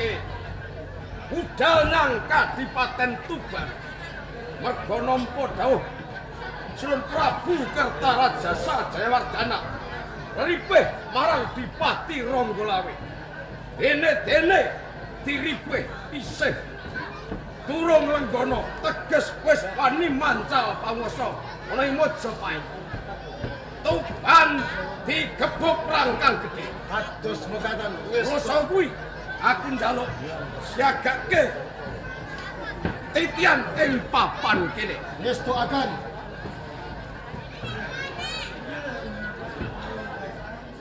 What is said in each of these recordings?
nindakake budal nang Kadipaten Tuban merga nampa dawuh Sulun Prabu Kertaraja Sajayawardana ripih marang Dipati Ranggalawe dene diripih isih durung lenggana teges wis wani mancal panguwasa ana ing Majapahit Tuban digebuk rangkang gedhe kados mekaten wis rasa kuwi aku njaluk siagake titian ing papan kene ngestoaken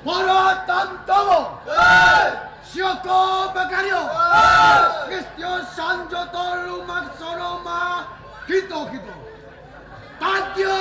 para tantowo Syoko Bakaryo Kristyo Sanjoto Lumaksana ma kita Tatya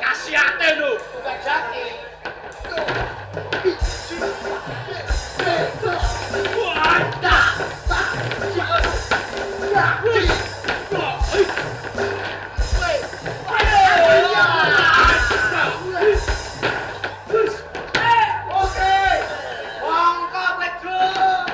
Kasih hati lu. Bukan jati. Oke. Bangka Black Drum.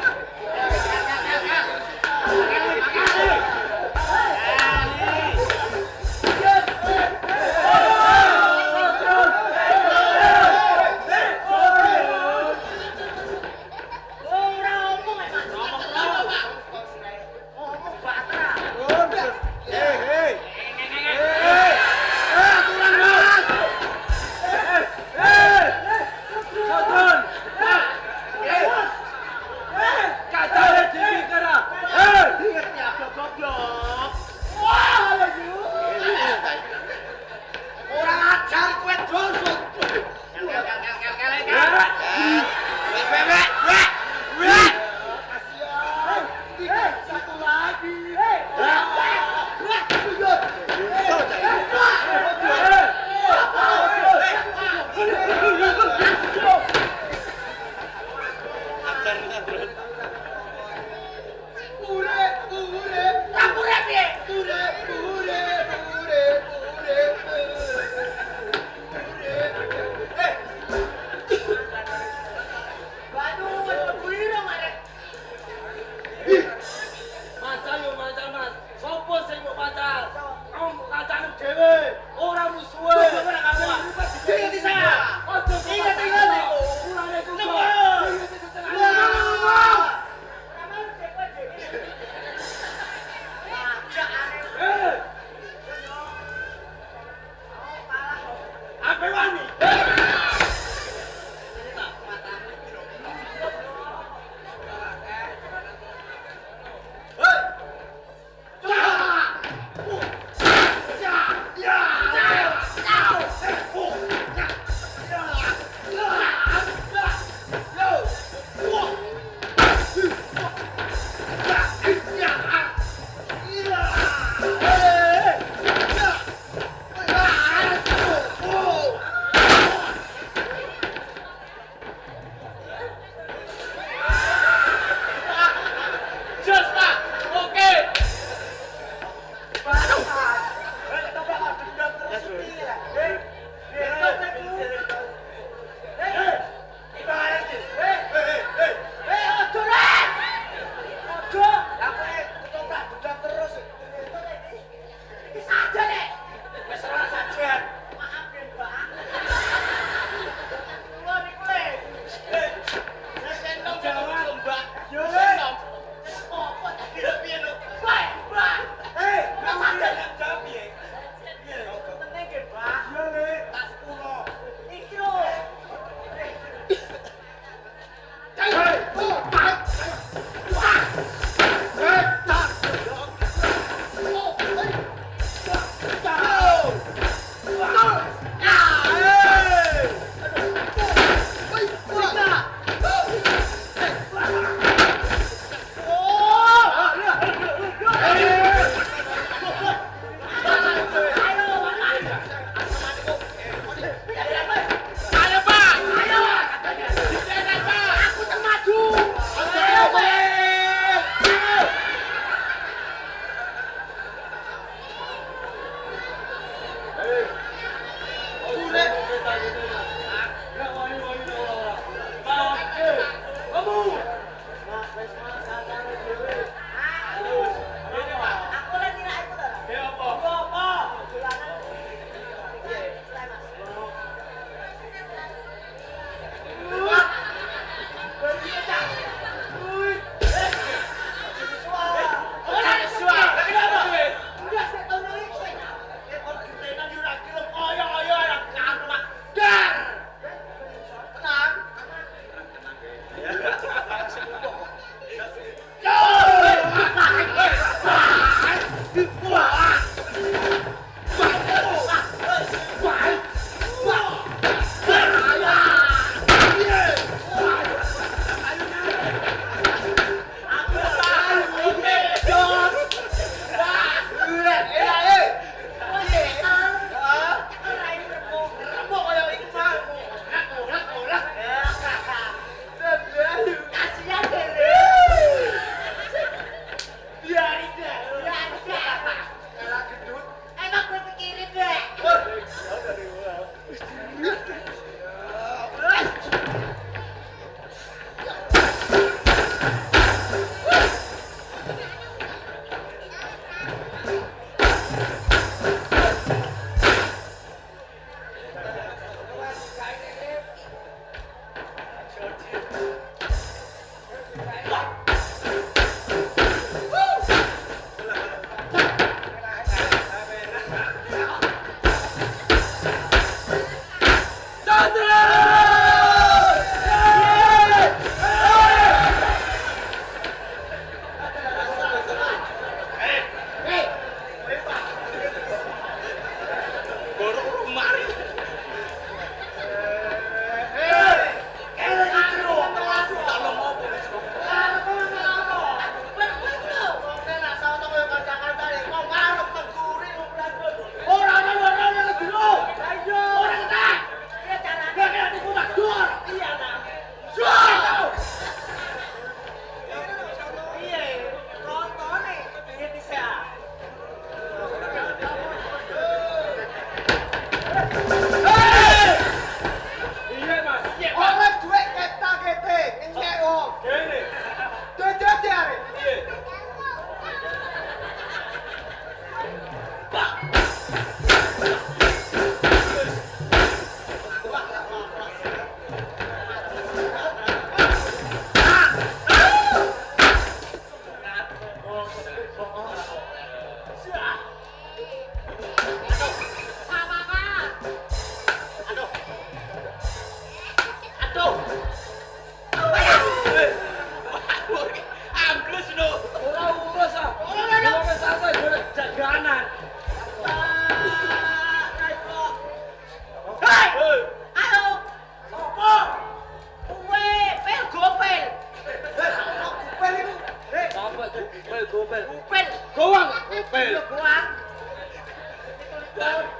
Gopel. Kupil. Gowang. Gopel. Yo goang.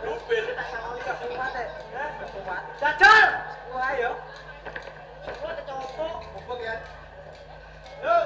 Gopel. Jajal. Wah yo. Gua kecopo. Opo ya? Yo.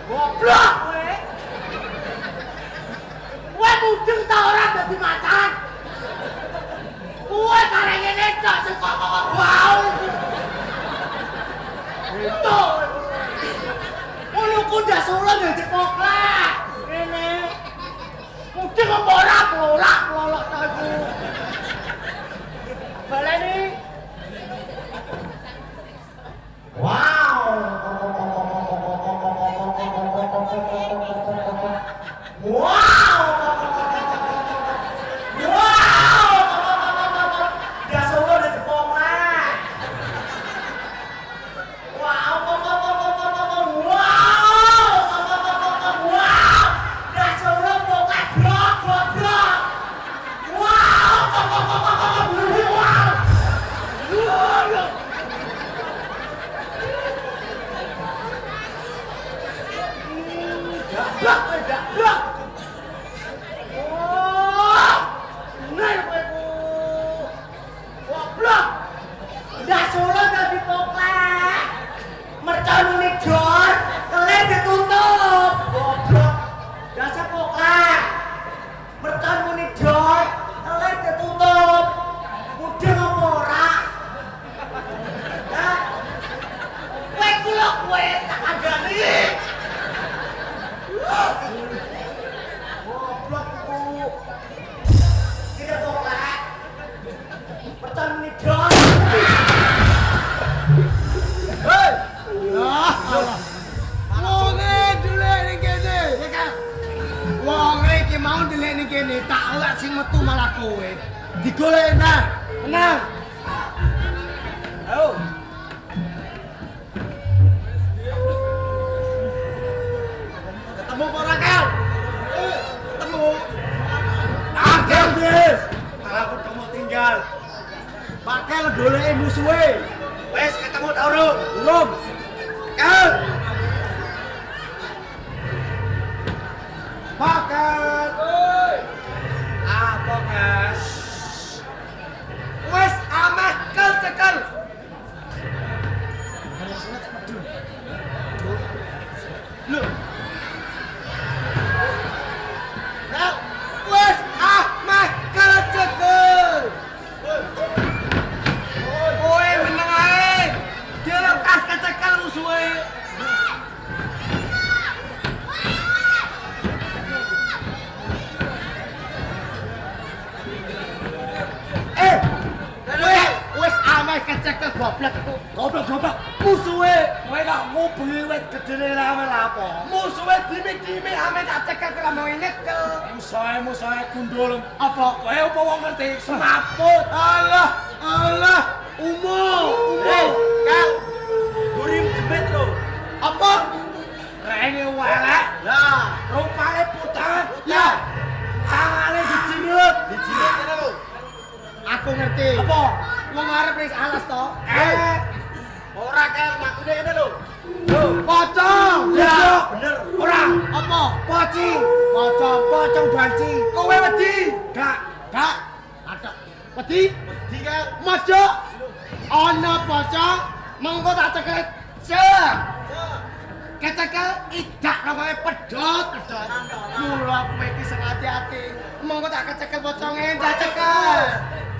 Goblok kowe. Kowe mudeng ta ora dadi macan? Kowe karek ngene cok sing kok wau. Itu. Ulu kuda sulem yang dipoklek. Ngene. Mudeng apa ora pelolak ta iku. Baleni. Wow. Wow! Wow! Gas solo udah dipoklek. Wow! Wow! Wow! Gas solo poklek blok. Wow! Wow! Blok. Oh, bener kowe ku. Goblok. Ndak solo dadi poklek. Mercon ning jor, kelir ditutup. Goblok. Dasar poklek. Mercon ning jor, kelir ditutup. Mudeng apa ora? Hah? Kowe ku lho kowe tak kandhani. Goblok ku. Tidak poklek. Pertan nidon. Hei! Allah. Wonge delik ning kene. Wong iki mau delik ning kene, tak oleh sing metu malah kowe. Digoleki nah. Tenang. Ayo. Ketemu apa ora, Kel? Ketemu. Agak deh. Aku kamu tinggal. Pakai goleki musuhe. Wes ketemu ta urung? Urung. Kel. Lho. Lah, wes meh kecekel. Kowe meneng ae. Dilepas kecekel musuhe. Wes ameh kecekel goblok iku. Goblok. Musuhe kowe gak ngubengi wit gedene lawe lapo. Musuhe dimi-dimi ameh tak cekel kok mau nyekel. Musuhe gundul. Apa kowe apa wong ngerti semaput. Allah. Umo. Kang. Gurim jebet lho. Apa? Rene welek. Lah, Rupane putih. Ya, Tangane dijirut. dijilid kene lho. aku ngerti. Apa? Wong arep wis alas to. Ora Kang, makune kene lho. Pocong. Ya, Bener. ora. Apa? Pocong. Pocong banci. Kowe wedi? Gak. Ada. Wedi? Wedi Kang. Mojo. Ana pocong, mengko tak cekel. Cek. Kecekel idak rokoke pedhot. Mula kowe iki sing hati-hati. Mengko tak kecekel poconge tak cekel.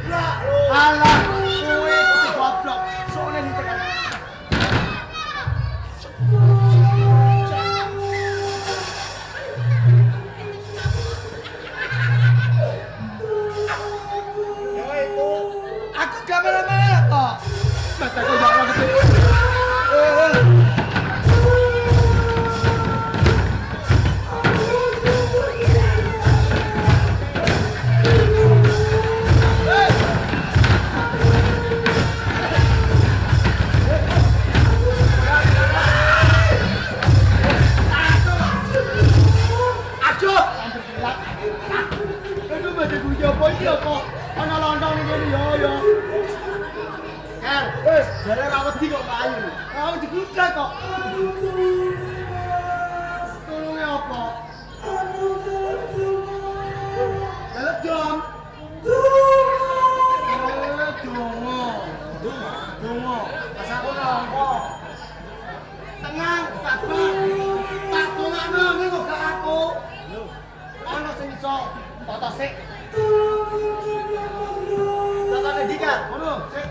Lah lho. Alah, kowe kudu goblok. Soale dicekel. Aku gak melo-melo kok. Mata kok gak ngerti. Aduh! Aduh, mati gue apa iki apa? Ana lontong ning kene yo. Jare ra wedi kok kayu. Ah digudak kok. Tulunge apa? Dalet dom. Dongo. Pas aku nongko. Tenang, sabar. Tak dongakno ning kok gak aku. Ana sing iso toto sik. Toto ndi kan? Ngono, sik.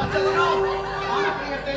Aja ngono. Ana kringete.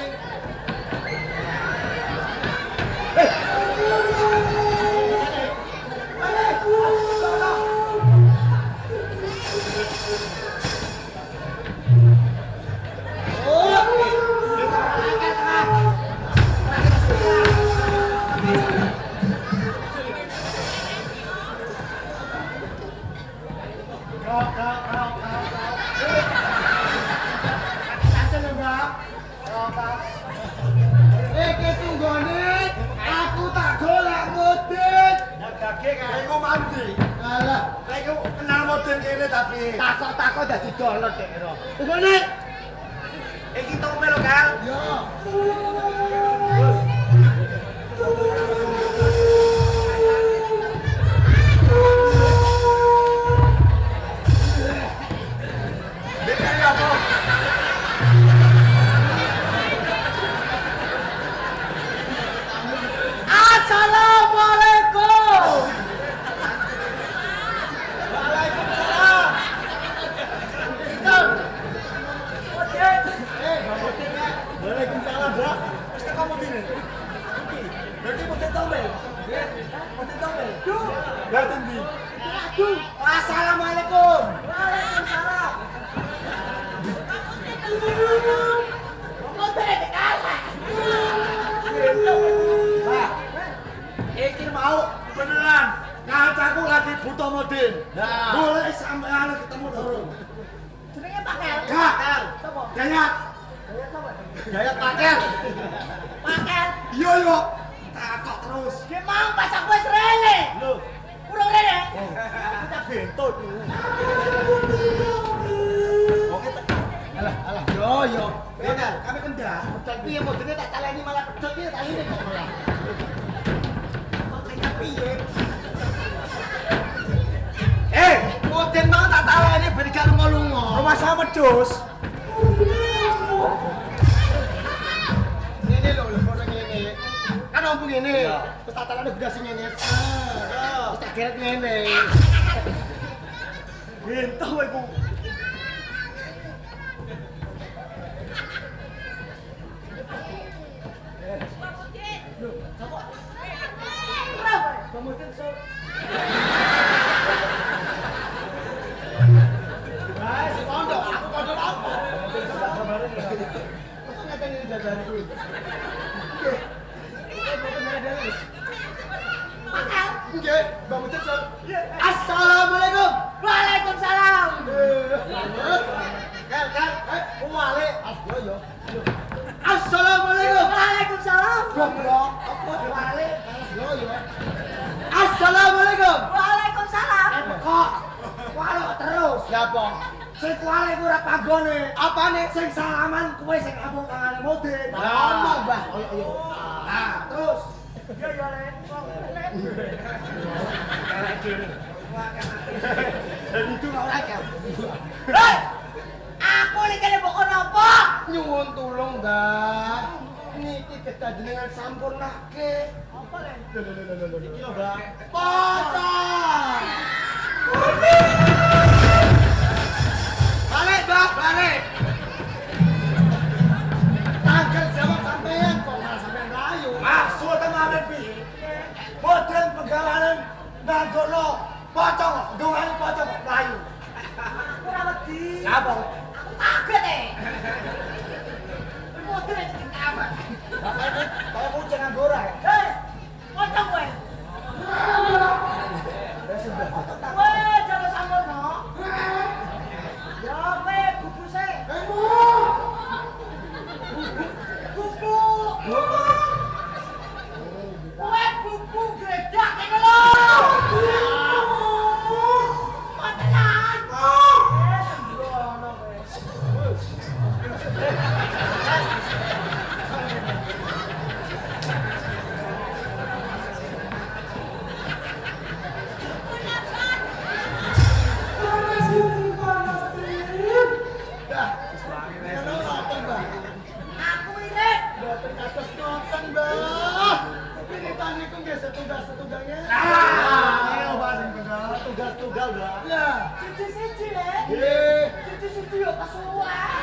Aku tak golek modin. Dagage kae ku mandi. Alah, Kae ku kenal model kene tapi. takok dadi download dek ero. Ngene. Iki tau melo Kang. Yo. Dene apa? Assalamualaikum. Waalaikumsalam. Waalaikumsalam, Bro. Wis teko modine. Berarti model tombel. Model tombel. Lah tendi. Assalamualaikum. Waalaikumsalam. Nah, iki mau beneran. Kancaku lagi butuh modin. Nah. Boleh sampean ketemu durung? Jenenge Pakel. Gak. Sopo? Gayat. Gayat paket. Pakel. Iya yo. Takok terus. Ki mau pas aku wis rene. Lho, Urung rene. kita bentut lu. Oke, Alah, yo. bener. Kami kendang. Pedot piye modine tak taleni malah pedot piye taline kok ora. Kok kaya piye? Modin mau tak taleni wedhus. Ngene lho, lho kok ngene. Kan ompong ngene. Terus tatanane udah sing ngene. Terus tak kira ngene. Entah wae ku. Kemudian so. Si pondok, aku pondok apa? Masa ngatain ini jajan kuwi? Nggih, Mbak Mucet so. Assalamualaikum. Waalaikumsalam. Kan, wale. Yo. Assalamualaikum. Waalaikumsalam. Goblok. Apa wale? Yo. Assalamualaikum. Waalaikumsalam. Kok wale terus. Ya apa? Sing wale ku ora panggone. Apane? Sing salaman kowe sing ngomong kangane modin. Ngomong, Mbah. Ayo. Nah, terus. Ya ya Le. Jadi itu ora akeh. Hei! Aku iki kene mbok napa? Nyuwun tulung, Mbak. Niki kedah jenengan sampurnake. Apa Le? Iki lho, Mbak. Pocong. Balik, Mbak, balik. Tanggal jawab sampean kok malah sampean melayu. Maksud teman piye? Model penggawalan nanggono pocong, dongane pocong layu. Aku ora wedi. Siapa? Aku kaget e. Model iki apa? Kayak kucing anggora ya. Hei! Pocong kowe. Kowe jago sampeyan. Ya kowe bubuse. Bubu. Kowe bubu gledak kene lho. Matenan. Sembrono kowe. Dah, ngono apa, Mbak? Aku ini. Mboten kados nonton, Mbak. Piritan niku nggih setunggal-setunggalnya. Ayo, Mbak, sing bener. Tugas-tugas, Mbak. Lah, Siji-siji le. nggih. Siji-siji yo kesuwen.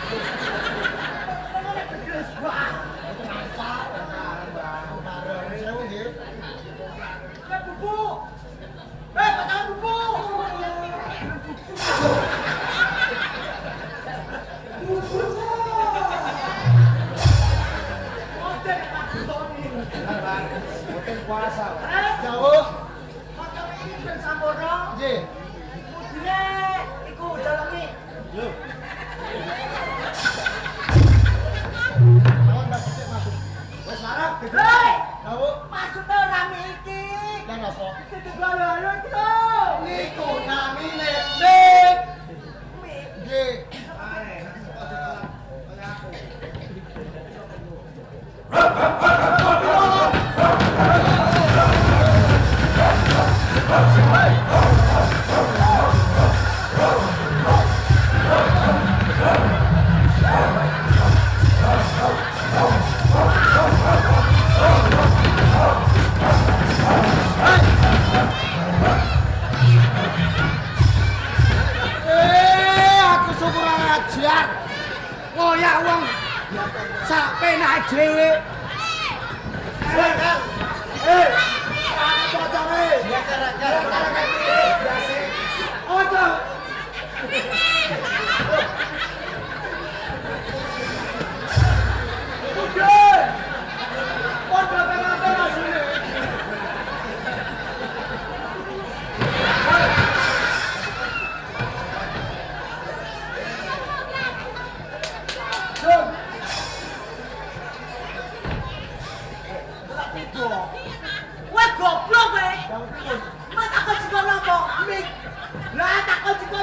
Ngene bedes banget. Bareng sewu nggih. Eh bubu. Pacaran bubu. Model Pak Tony. Mungkin puasa, Mbak. Jauh. Motor ini ben sambono. Nggih. Mudine iku dalemi. Lho. Mawon Mbak sithik masuk. Wes larap gitu. Hei, Jauh. maksudnya rame iki. Lan apa? Ketinggalan itu. Niku namine Nek. Mik. Nggih. Aku syukur ajar. Ngoyak wong sak penake dhewe. Ana poconge. Ya kira-kira. Ojo. Oke. Pon apa asline? Jom. Wah goblok kowe. Jauh. Mak takon sego nopo? Mik. Lah takon sego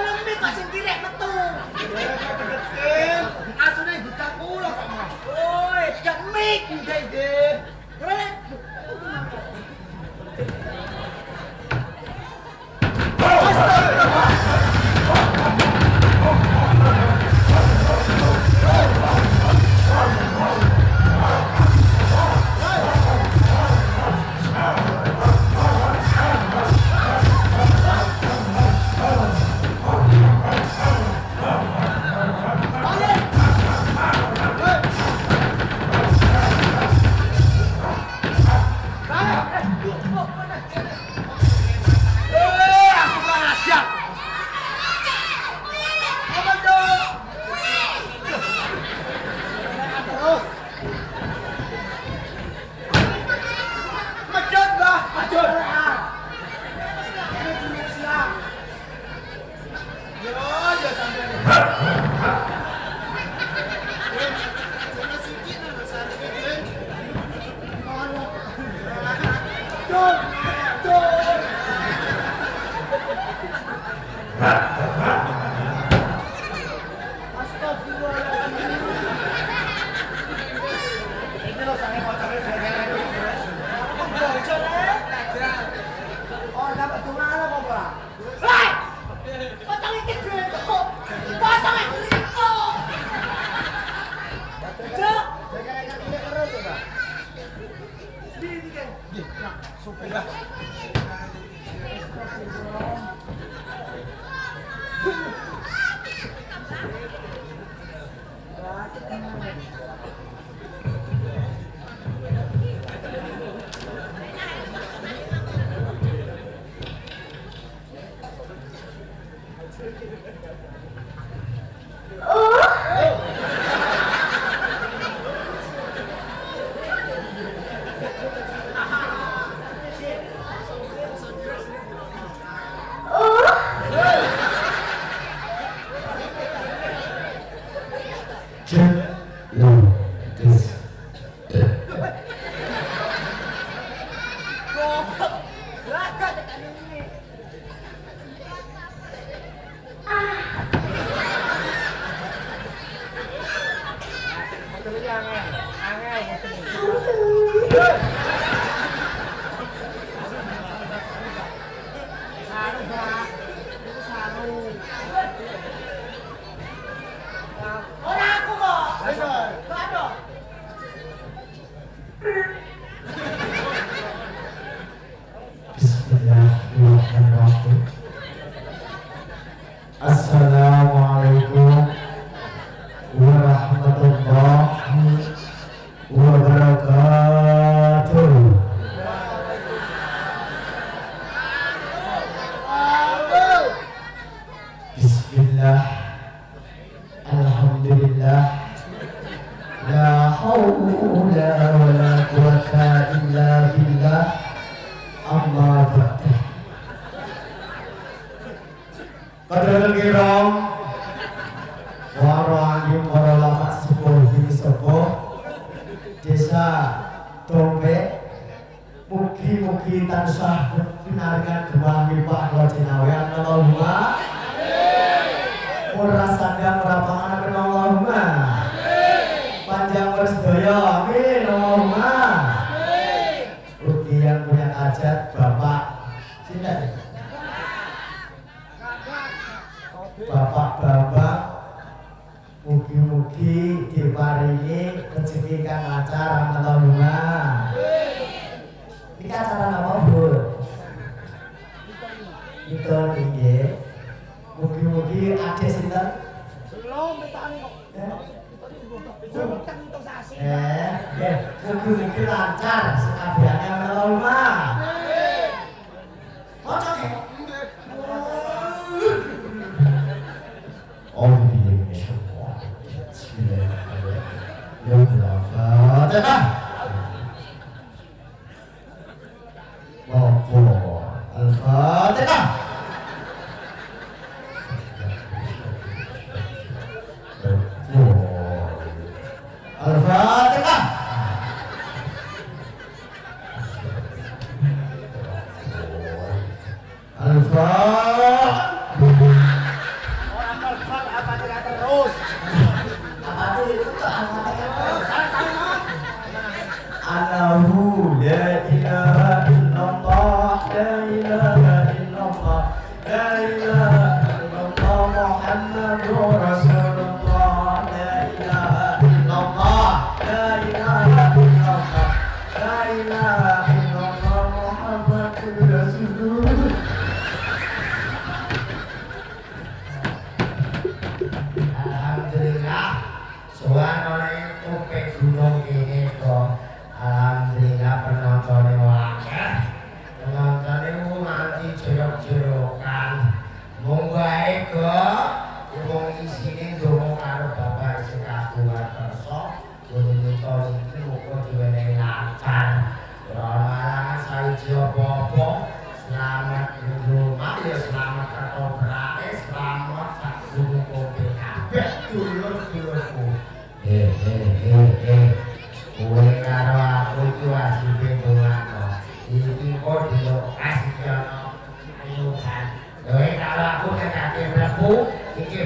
Assalamualaikum warahmatullahi wabarakatuh. Bismillah, alhamdulillah, la hawla wa la quwwata illa billah, amma ba'du. Padahal kiram warang para lamat sepuh di sepuh desa Dombe, mugi-mugi tansah pinaringan gemah mipah kula jinawian Allahumma ora sandang ora panganan Allahumma panjang umur sedaya amin Allahumma. Mugi yang punya hajat Bapak sinten Bapak Bambang, mugi-mugi diparingi rezeki kang lancar Allahumma. Iki acara apa, Bu? Itu nggih. Mugi-mugi adek sinten? Belum ditani kok. Nggih, mugi-mugi lancar sekabehane Allahumma. Maca nggih. Al-Fatihah. Al-Fatihah. Al-Fatihah. Orang melfat apa tidak terus. Apa itu Al-Fatihah? Allahu la ilaha illallah, la ilaha illallah, la ilaha illallah, Muhammadur Rasulullah, la ilaha illallah, la ilaha illallah, la ilaha illallah, Muhammadur Rasulullah. Alhamdulillah, sowan oleh topik gunung ini kok. Alhamdulillah penontonnya wakil, penontonnya nganti jerok-jerokan. Munggai kok, wong isine ndonga karo bapak sing kagungan kersa, gunung-gunung iki muga diwenehi lancar. Ora ana halangan saiji apa-apa. Selamat rumah ya selamat ketoprak, selamat sak gunung Bu, iki